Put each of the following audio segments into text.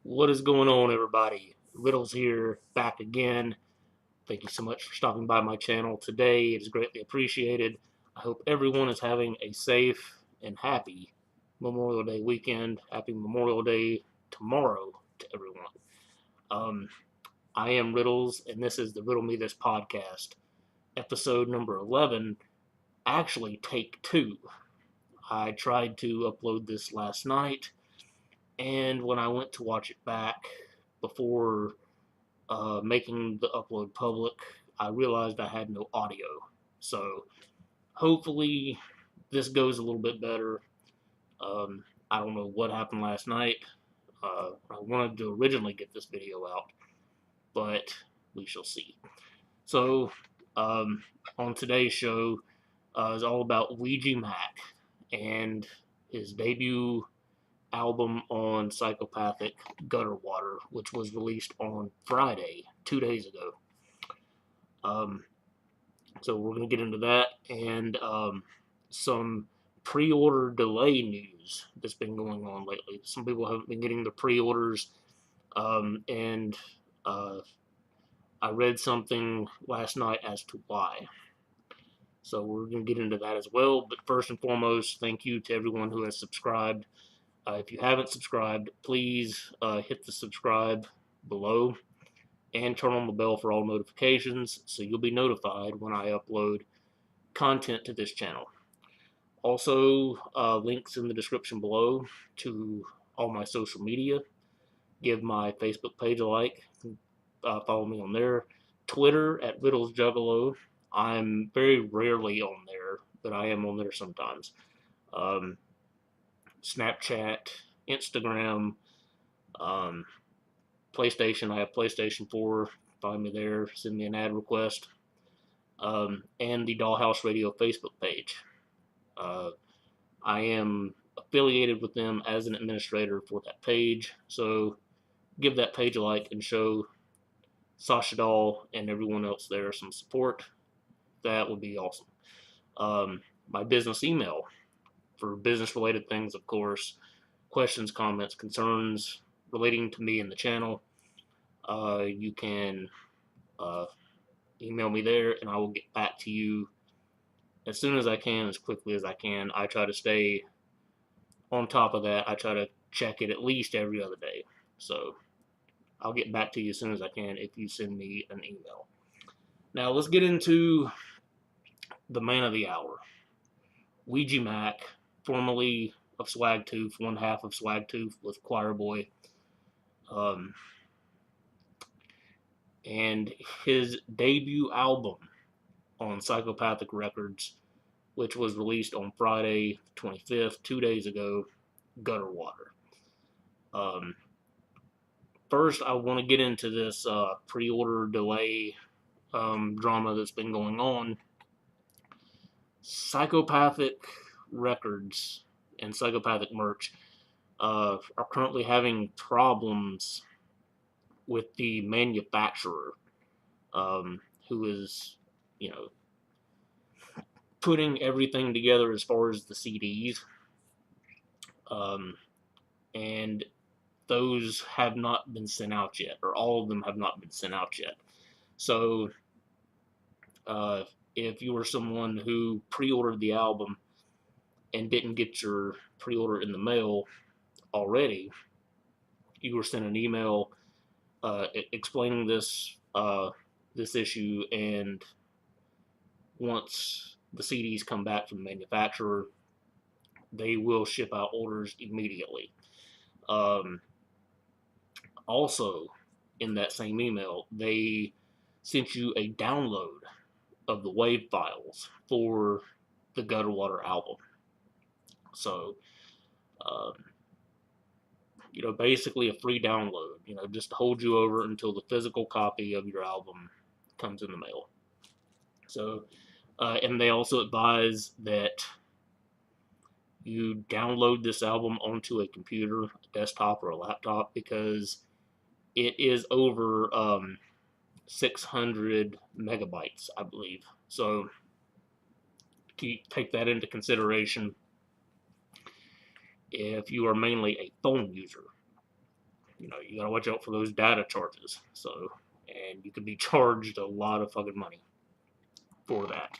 What is going on, everybody? Riddle's here, back again. Thank you so much for stopping by my channel today. It is greatly appreciated. I hope everyone is having a safe and happy Memorial Day weekend. Happy Memorial Day tomorrow to everyone. Um, I am Riddles, and this is the Riddle Me This podcast, episode number 11, actually take 2. I tried to upload this last night, and when I went to watch it back before making the upload public, I realized I had no audio. So hopefully this goes a little bit better. I don't know what happened last night. I wanted to originally get this video out, but we shall see. So on today's show is all about Ouija Macc and his debut album on Psychopathic, Gutterwater, which was released on Friday, 2 days ago. So we're going to get into that and some pre-order delay news that's been going on lately. Some people haven't been getting the pre-orders, and I read something last night as to why. So we're going to get into that as well. But first and foremost, thank you to everyone who has subscribed. If you haven't subscribed, please hit the subscribe below and turn on the bell for all notifications so you'll be notified when I upload content to this channel. Also, links in the description below to all my social media. Give my Facebook page a like. Follow me on there. Twitter at riddlesjuggalo. I'm very rarely on there, but I am on there sometimes. Snapchat, Instagram, PlayStation. I have PlayStation 4. Find me there. Send me an ad request. And the Dollhouse Radio Facebook page. I am affiliated with them as an administrator for that page, so give that page a like and show Sasha Doll and everyone else there some support. That would be awesome. My business email for business-related things, of course, questions, comments, concerns relating to me and the channel. You can email me there, and I will get back to you as soon as I can, as quickly as I can. I try to stay on top of that. I try to check it at least every other day. So I'll get back to you as soon as I can if you send me an email. Now let's get into the man of the hour. Ouija Macc, formerly of Swagtooth, one half of Swagtooth with Choir Boy. And his debut album on Psychopathic Records, which was released on Friday 25th, 2 days ago, Gutterwater. First, I want to get into this pre-order delay drama that's been going on. Psychopathic Records and Psychopathic merch are currently having problems with the manufacturer, who is, putting everything together as far as the CDs, and those have not been sent out yet, or all of them have not been sent out yet. So, if you were someone who pre-ordered the album and didn't get your pre-order in the mail already, you were sent an email explaining this issue, and once the CDs come back from the manufacturer, they will ship out orders immediately. Also, in that same email, they sent you a download of the WAV files for the Gutterwater album. So, basically a free download, just to hold you over until the physical copy of your album comes in the mail. So, and they also advise that you download this album onto a computer, a desktop, or a laptop, because it is over 600 megabytes, I believe. So take that into consideration if you are mainly a phone user. you gotta watch out for those data charges. So, and you could be charged a lot of fucking money for that.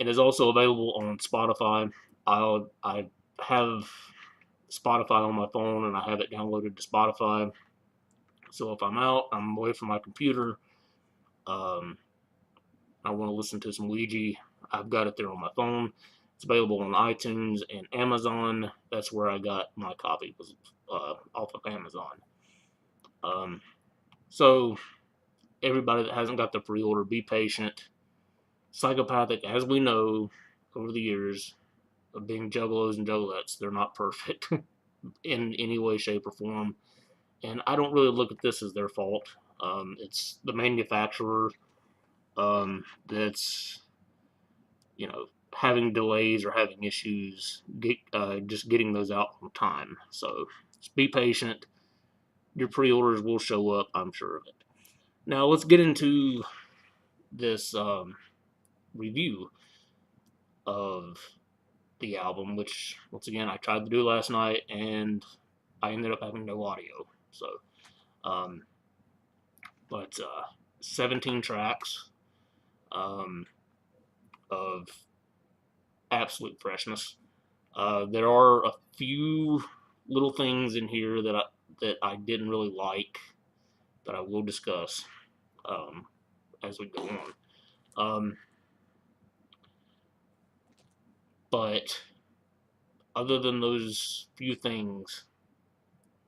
It is also available on Spotify. I have Spotify on my phone, and I have it downloaded to Spotify. So if I'm out, I'm away from my computer, um, I want to listen to some Ouija, I've got it there on my phone. It's available on iTunes and Amazon. That's where I got my copy, was off of Amazon. So everybody that hasn't got the pre-order, be patient. Psychopathic, as we know over the years of being juggalos and juggalettes, they're not perfect in any way, shape, or form. And I don't really look at this as their fault. It's the manufacturer that's, having delays or having issues, just getting those out on time. So just be patient. Your pre-orders will show up, I'm sure of it. Now let's get into this review of the album, which once again I tried to do last night, and I ended up having no audio. So, um, but 17 tracks of absolute freshness. There are a few little things in here that I didn't really like, that I will discuss as we go on. But other than those few things,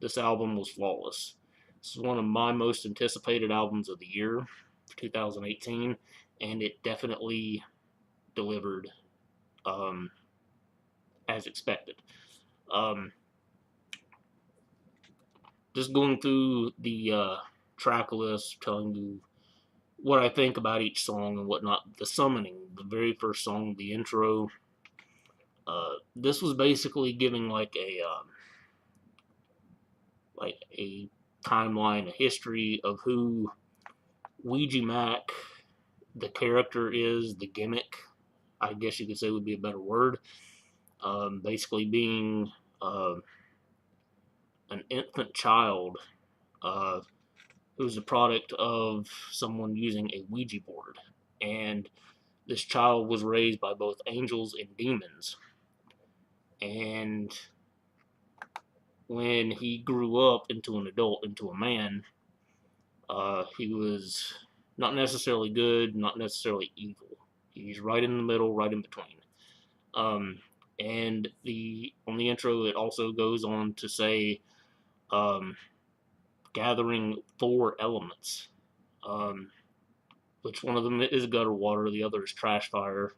this album was flawless. This is one of my most anticipated albums of the year, 2018, and it definitely delivered as expected. Um, just going through the track list, telling you what I think about each song and whatnot. The Summoning, the very first song, the intro. This was basically giving like a timeline, a history of who Ouija Macc, the character is, the gimmick, I guess you could say would be a better word. Basically being an infant child who's a product of someone using a Ouija board. And this child was raised by both angels and demons. And when he grew up into an adult, into a man, he was not necessarily good, not necessarily evil. He's right in the middle, right in between. And on the intro, it also goes on to say, gathering 4 elements, which one of them is Gutterwater, the other is Trash Fire.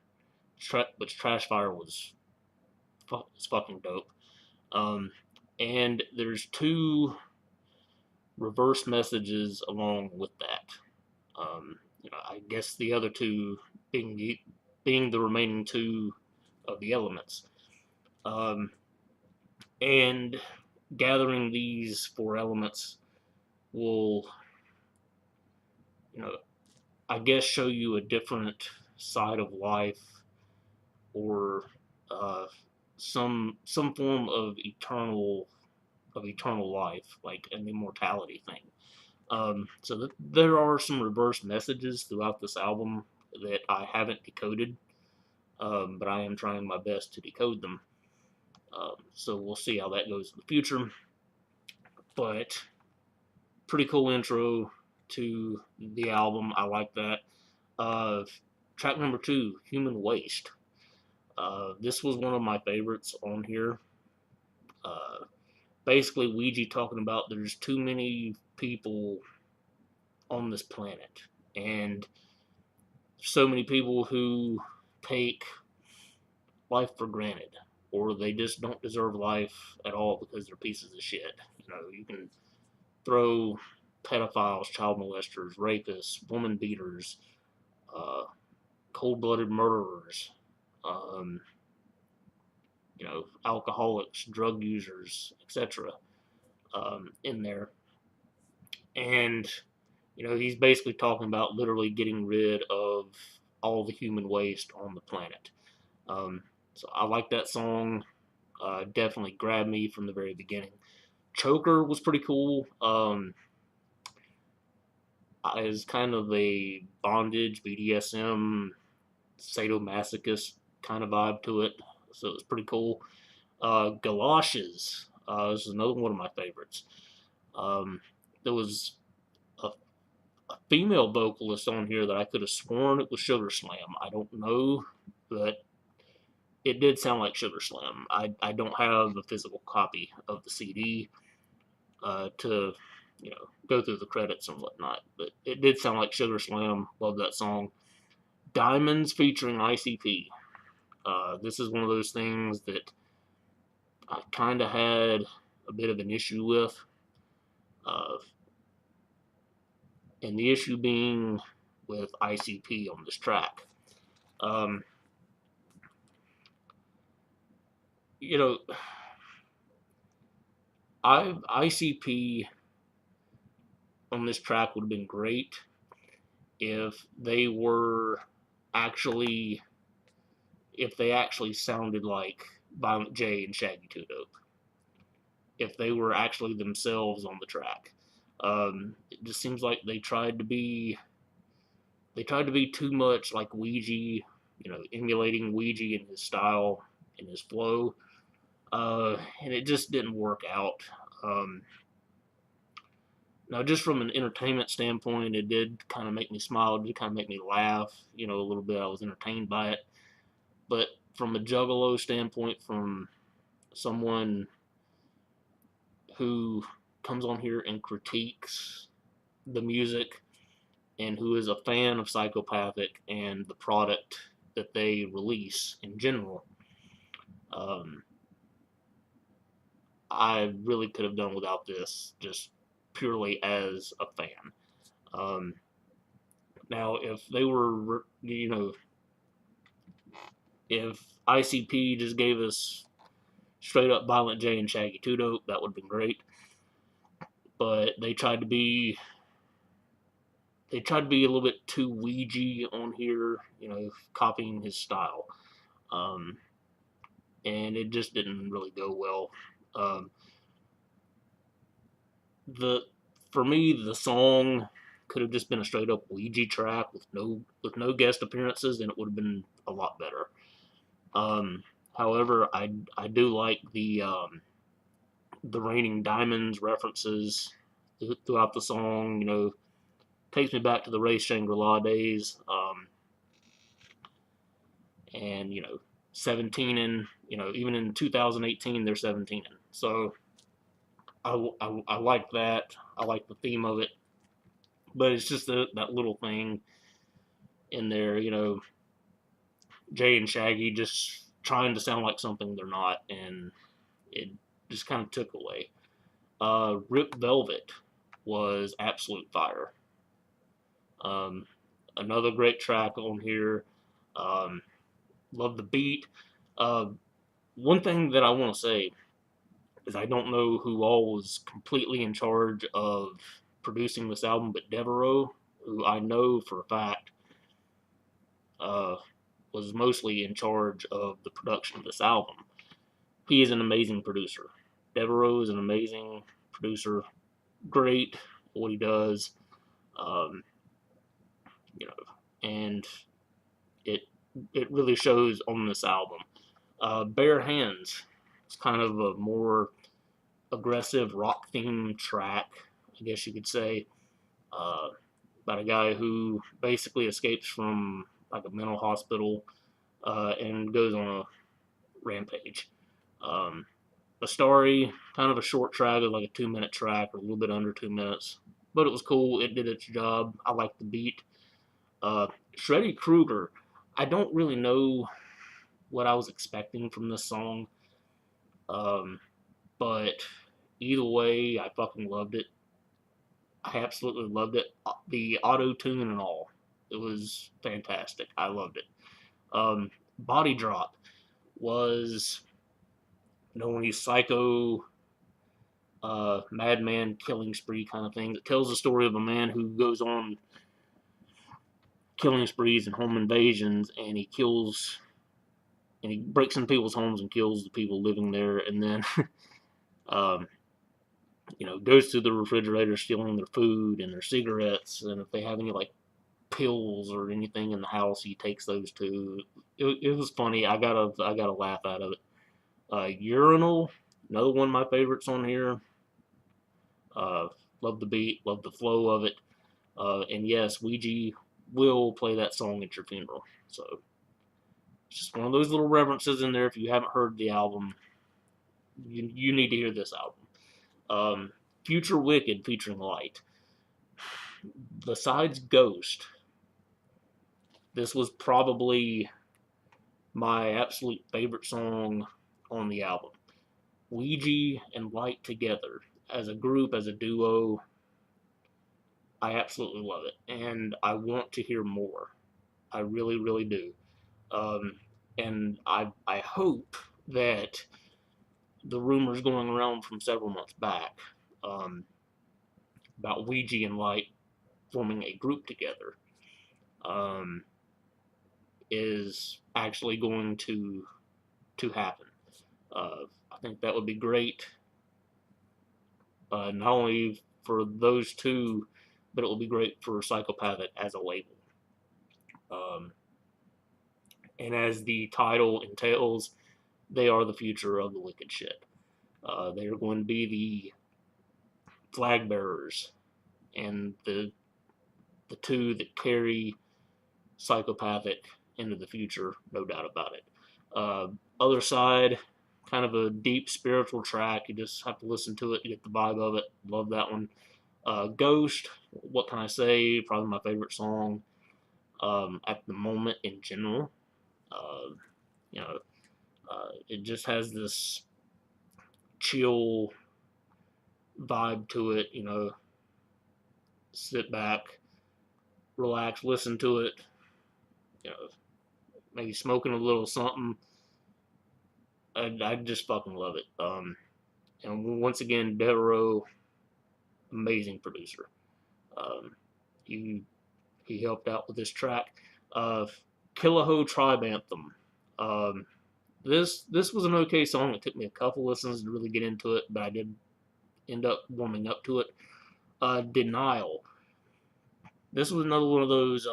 Which Trash Fire was fucking dope. And there's 2 reverse messages along with that. I guess the other 2 being the remaining 2 of the elements. And gathering these 4 elements will, I guess, show you a different side of life, or some form of eternal life, like an immortality thing. So there are some reverse messages throughout this album that I haven't decoded, but I am trying my best to decode them. So we'll see how that goes in the future. But pretty cool intro to the album. I like that. Track number 2, Human Waste. This was one of my favorites on here. Basically, Ouija talking about there's too many people on this planet, and so many people who take life for granted, or they just don't deserve life at all because they're pieces of shit. You can throw pedophiles, child molesters, rapists, woman beaters, cold-blooded murderers, alcoholics, drug users, etc. In there. And, he's basically talking about literally getting rid of all the human waste on the planet. So I like that song. Definitely grabbed me from the very beginning. Choker was pretty cool. It's kind of a bondage, BDSM, sadomasochist kind of vibe to it, so it's pretty cool. Galoshes. This is another one of my favorites. There was a, a female vocalist on here that I could have sworn it was Sugar Slam. I don't know, but it did sound like Sugar Slam. I don't have a physical copy of the CD to go through the credits and whatnot, but it did sound like Sugar Slam. Love that song. Diamonds featuring ICP. This is one of those things that I kind of had a bit of an issue with, uh, and the issue being with ICP on this track. Um, you know, ICP on this track would have been great if they were actually, if they actually sounded like Violent J and Shaggy 2 Dope. If they were actually themselves on the track. It just seems like they tried to be too much like Ouija, emulating Ouija in his style and his flow, and it just didn't work out. Now, just from an entertainment standpoint, it did kind of make me smile. It did kind of make me laugh, a little bit. I was entertained by it. But from a Juggalo standpoint, from someone who comes on here and critiques the music and who is a fan of Psychopathic and the product that they release in general, I really could have done without this, just purely as a fan. Now, if they were, if ICP just gave us straight up Violent J and Shaggy 2 Dope, that would have been great. But they tried to be a little bit too Ouija on here, copying his style. And it just didn't really go well. For me, the song could have just been a straight up Ouija track with no guest appearances, and it would have been a lot better. However, I do like the Raining Diamonds references throughout the song. Takes me back to the Ray Shangri-La days. And 17 and even in 2018 they're 17. So I like that. I like the theme of it, but it's just that little thing in there, Jay and Shaggy just trying to sound like something they're not, and it just kind of took away. Rip Velvet was absolute fire. Another great track on here. Love the beat. One thing that I want to say is I don't know who all was completely in charge of producing this album, but Devereaux, who I know for a fact was mostly in charge of the production of this album. He is an amazing producer. Devereaux is an amazing producer. Great at what he does. And it really shows on this album. Bare Hands. It's kind of a more aggressive rock themed track, I guess you could say, about a guy who basically escapes from like a mental hospital and goes on a rampage. A story, kind of a short track, like a 2-minute track, or a little bit under 2 minutes, but it was cool. It did its job. I liked the beat. Freddy Krueger. I don't really know what I was expecting from this song. But either way, I fucking loved it. I absolutely loved it. The auto-tune and all. It was fantastic. I loved it. Body Drop was, when he's psycho, madman killing spree kind of thing. It tells the story of a man who goes on killing sprees and home invasions, and he breaks into people's homes and kills the people living there, and then goes to the refrigerator stealing their food and their cigarettes, and if they have any like pills or anything in the house, he takes those too. It was funny. I got a laugh out of it. Urinal, another one of my favorites on here. Uh, love the beat, love the flow of it. And yes, Ouija will play that song at your funeral. So it's just one of those little references in there. If you haven't heard the album, you need to hear this album. Future Wicked featuring Light. Besides Ghost, this was probably my absolute favorite song on the album. Ouija and Light together as a group, as a duo, I absolutely love it, and I want to hear more. I really, really do. Um, and I hope that the rumors going around from several months back um, about Ouija and Light forming a group together um, is actually going to happen. I think that would be great, not only for those two, but it will be great for Psychopathic as a label. Um, and as the title entails, they are the future of the Wicked Shit. They are going to be the flag bearers and the two that carry Psychopathic into the future, no doubt about it. Other Side, kind of a deep spiritual track. You just have to listen to it to get the vibe of it. Love that one. Ghost, what can I say? Probably my favorite song at the moment in general. Uh, you know, it just has this chill vibe to it. Sit back, relax, listen to it. Maybe smoking a little something. I just fucking love it. And once again, Devereaux, amazing producer. Um, he he helped out with this track. Killaho Tribe Anthem. Um, this was an okay song. It took me a couple listens to really get into it, but I did end up warming up to it. Denial. This was another one of those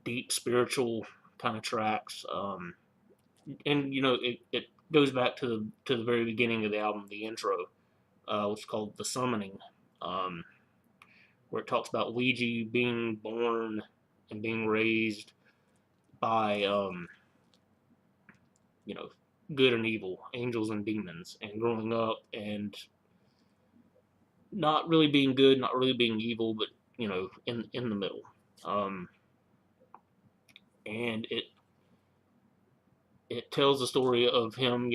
deep spiritual kind of tracks. And it goes back to the very beginning of the album, the intro, which is called "The Summoning," where it talks about Ouija being born and being raised by good and evil, angels and demons, and growing up and not really being good, not really being evil, but in the middle. And it tells the story of him,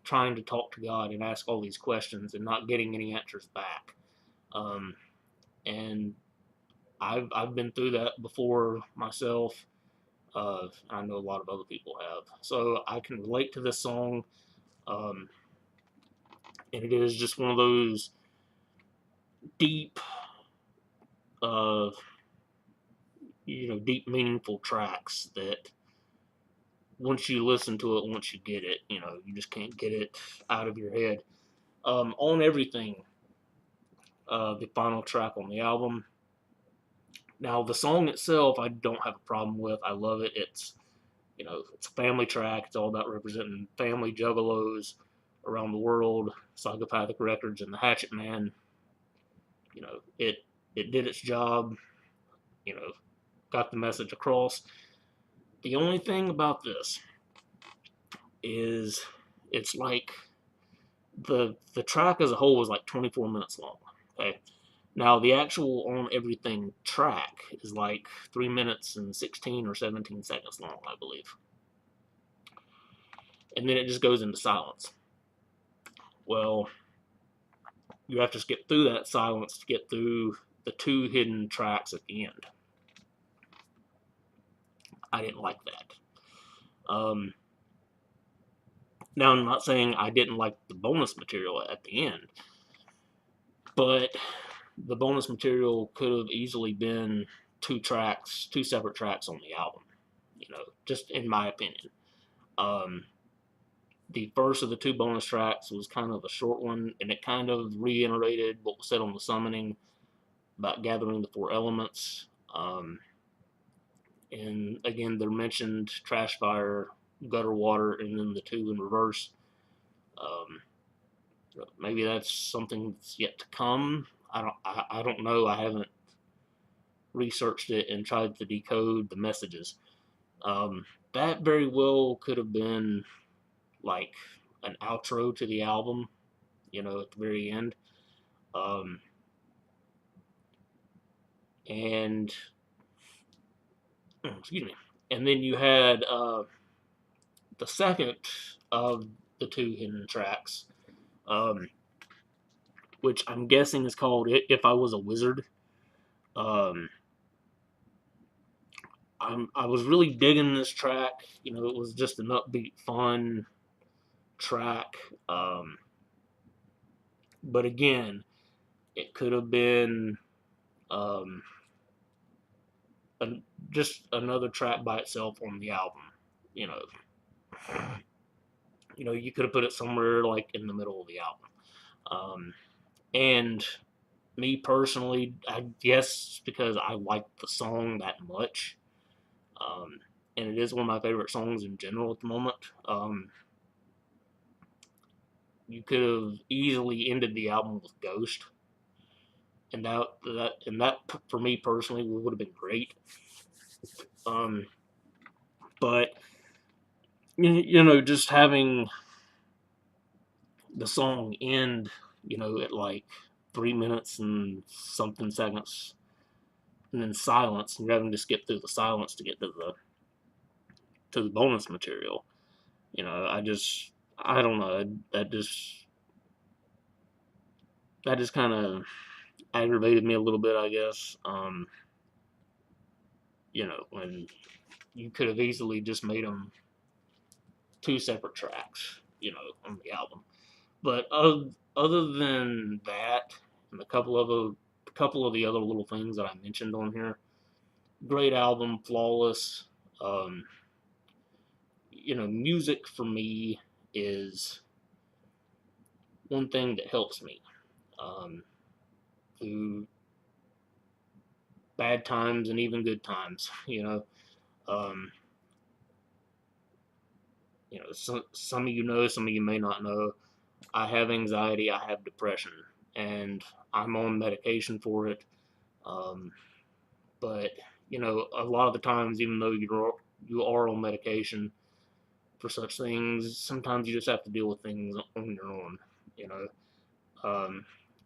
trying to talk to God and ask all these questions and not getting any answers back. And I've been through that before myself. I know a lot of other people have, so I can relate to this song. And it is just one of those deep, uh, deep, meaningful tracks that once you listen to it, once you get it, you just can't get it out of your head. On Everything, the final track on the album. Now, the song itself, I don't have a problem with. I love it. It's a family track. It's all about representing family juggalos around the world, Psychopathic Records, and the Hatchet Man. It did its job. Got the message across. The only thing about this is it's like the track as a whole was like 24 minutes long. Okay. Now the actual On Everything track is like 3 minutes and 16 or 17 seconds long, I believe. And then it just goes into silence. Well, you have to skip through that silence to get through the two hidden tracks at the end. I didn't like that. Now, I'm not saying I didn't like the bonus material at the end, but the bonus material could have easily been two separate tracks on the album, just in my opinion. The first of the 2 bonus tracks was kind of a short one, and it kind of reiterated what was said on the summoning about gathering the 4 elements. And again, they're mentioned trash fire, gutter water, and then the 2 in reverse. Um, maybe that's something that's yet to come. I don't know. I haven't researched it and tried to decode the messages. That very well could have been like an outro to the album, at the very end. And excuse me. And then you had the second of the 2 hidden tracks, um, which I'm guessing is called "If I Was a Wizard." Um, I was really digging this track. It was just an upbeat, fun track. But again, it could have been um, just another track by itself on the album. You know, you could have put it somewhere like in the middle of the album. And me personally, I guess because I like the song that much, and it is one of my favorite songs in general at the moment. You could have easily ended the album with Ghost, and that for me personally would have been great. But just having the song end, at like 3 minutes and something seconds, and then silence, and you're having to skip through the silence to get to the bonus material. I don't know, that just kind of aggravated me a little bit, I guess. When you could have easily just made them 2 separate tracks, on the album. But other than that, and a couple of the other little things that I mentioned on here, great album, flawless. Um, Music for me is one thing that helps me through bad times and even good times. Um, some of some of you may not know. I have anxiety, I have depression, and I'm on medication for it. Um, but a lot of the times, even though you are on medication for such things, sometimes you just have to deal with things on your own. You know,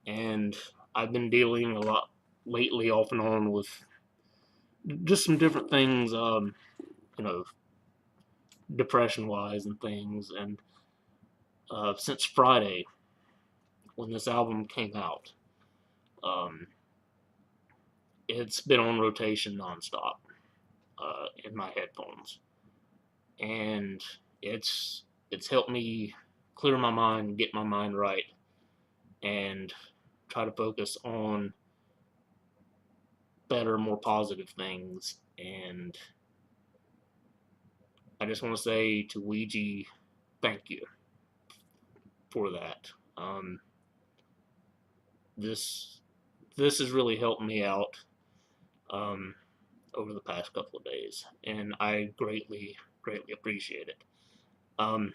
and I've been dealing a lot lately, off and on, with just some different things. You know, depression wise and things, and since Friday when this album came out, um, it's been on rotation nonstop in my headphones, and it's helped me clear my mind, get my mind right, and try to focus on better, more positive things. And I just want to say to Ouija, thank you for that. This this has really helped me out um, over the past couple of days, and I greatly appreciate it. Um,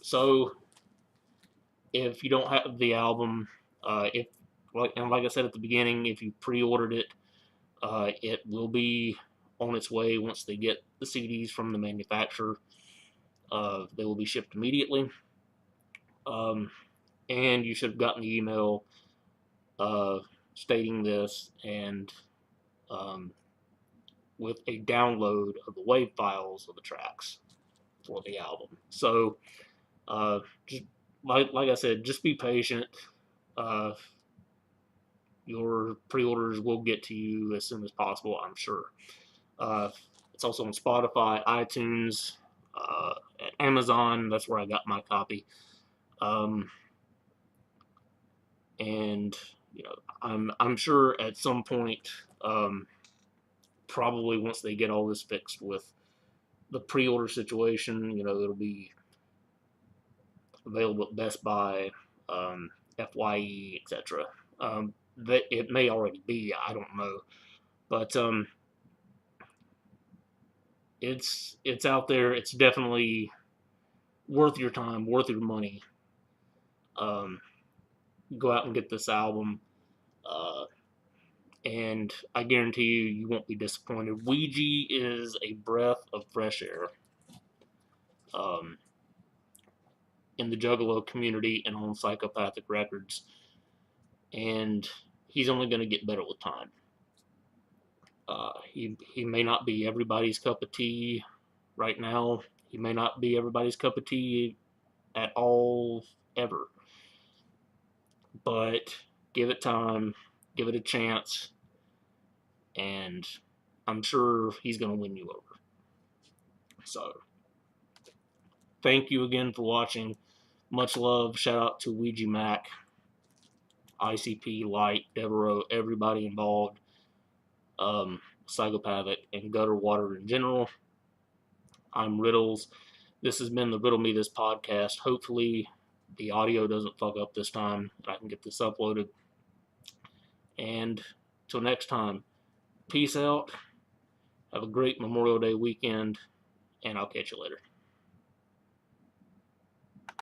so if you don't have the album, if like I said at the beginning, if you pre-ordered it, it will be on its way once they get the CDs from the manufacturer. They will be shipped immediately. Um, and you should have gotten the email stating this, and um, with a download of the WAV files of the tracks for the album. So, just like I said, just be patient. Uh, your pre-orders will get to you as soon as possible, I'm sure. It's also on Spotify, iTunes, at Amazon. That's where I got my copy. Um, and I'm sure at some point, probably once they get all this fixed with the pre-order situation, it'll be available at Best Buy, FYE, etc. That it may already be, I don't know, but it's out there. It's definitely worth your time, worth your money. Um, Go out and get this album, uh, and I guarantee you won't be disappointed. Ouija is a breath of fresh air um, in the Juggalo community and on Psychopathic Records, and he's only going to get better with time. He may not be everybody's cup of tea right now. He may not be everybody's cup of tea at all ever. But give it time, give it a chance, and I'm sure he's going to win you over. So, thank you again for watching. Much love. Shout out to Ouija Macc, ICP, Light, Devereaux, everybody involved, Psychopathic, and Gutterwater in general. I'm Riddles. This has been the Riddle Me This podcast. Hopefully, the audio doesn't fuck up this time, and I can get this uploaded. And till next time, peace out. Have a great Memorial Day weekend, and I'll catch you later.